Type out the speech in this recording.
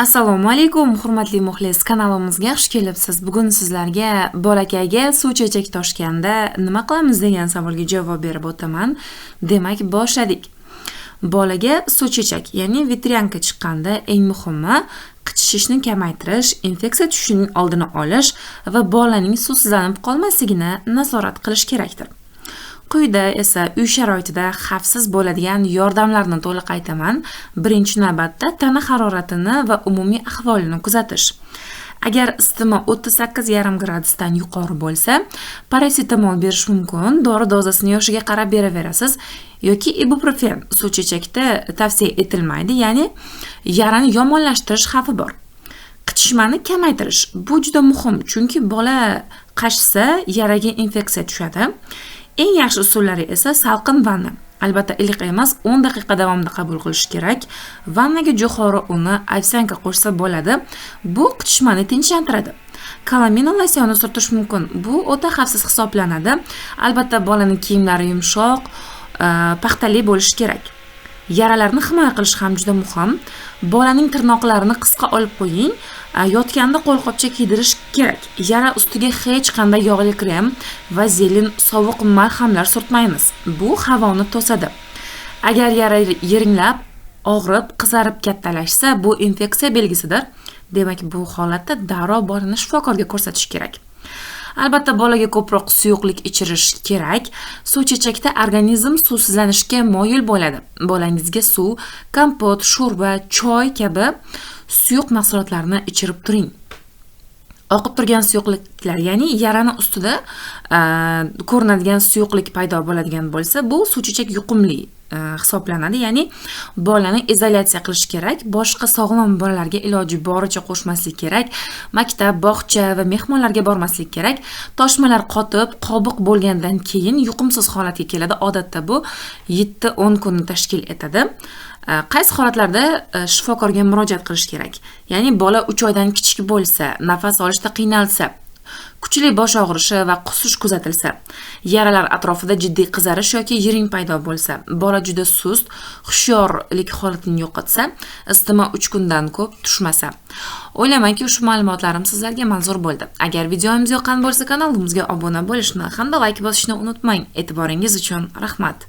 Assalomu alaykum, hurmatli muxlis, kanalimizga xush kelibsiz. Bugun sizlarga bolakayga suv chechak toshganda nima qilamiz degan savolga javob berib o'taman. Demak, boshladik. Bolaga suv chechak, ya'ni vitryanka chiqqanda eng muhimi qichishishni kamaytirish, infeksiya tushishining oldini olish va bolaning suvsizlanib qolmasligini nazorat qilish kerakdir. Quyida esa uy sharoitida xavfsiz bo'ladigan yordamlarni to'liq aytaman. Birinchi navbatda tana haroratini va umumiy ahvolini kuzatish. Agar isitma 38,5 gradusdan yuqori bo'lsa, parasetamol berish mumkin. Dori dozasini yoshiga qarab beraverasiz yoki ibuprofen suv chechakda tavsiya etilmaydi, ya'ni yarani yomonlashtirish xavfi bor. Qichishmani kamaytirish bu juda muhim, chunki bola qashsa yaraga infeksiya tushadi. Eng yaxshi usullari esa salqin vanna. Albatta iliq emas, 10 daqiqa davomida qabul qilish kerak. Vannaga jo'xori uni, ovsyanka qo'shsa bo'ladi. Bu qichishmani tinchlantiradi. Kalamina losyoni surtish mumkin. Bu o'ta xavfsiz hisoblanadi. Albatta bolaning kiyimlari yumshoq, paxtali bo'lishi kerak. Yaralarni himoya qilish ham juda muhim. Bolaning tirnoqlarini qisqa olib qo'ying. Yotganda qo'lqopcha kiydirish kerak. Yara ustiga hech qanday yog'li krem, vazelin, sovuq malhamlar surtmaymiz. Bu havoni to'sadi. Agar yara yiringlab, og'rib, qizarib kattalashsa, bu infeksiya belgisidir. Demak, bu holatda darrov bolani shifokorga ko'rsatish kerak. Albatta bolaga ko'proq suyuqlik ichirish kerak. Suv chechakda organizm suvsizlanishga moyil bo'ladi. Bolangizga suv, kompot, sho'rva, choy kabi suyuq mahsulotlarni ichirib turing. Oqib turgan suyuqliklar, ya'ni yarani ustida ko'rinadigan suyuqlik paydo bo'ladigan bo'lsa, bu suv chechak yuqumli hisoblanadi, ya'ni bolani izolyatsiya qilish kerak. Boshqa sog'lom bolalarga iloji boricha qo'shmaslik kerak. Maktab, bog'cha va mehmonlarga bormaslik kerak. Toshmalar qotib, qobiq bo'lgandan keyin yuqumsiz holatga keladi. Odatda bu 7-10 kunni tashkil etadi. Qaysi holatlarda shifokorga murojaat qilish kerak? Ya'ni bola 3 oydan kichik bo'lsa, nafas olishda qiynalsa, kuchli bosh og'rishi va qusish kuzatilsa, yaralar atrofida jiddiy qizarish yoki yiring paydo bo'lsa, bola juda sust, hushyorlik holatini yo'qotsa, isitma 3 kundan ko'p tushmasa. O'ylaymanki, ushbu ma'lumotlarim sizlarga manzur bo'ldi. Agar videomiz yoqqan bo'lsa, kanalimizga obuna bo'lishni hamda like bosishni unutmang. E'tiboringiz uchun rahmat.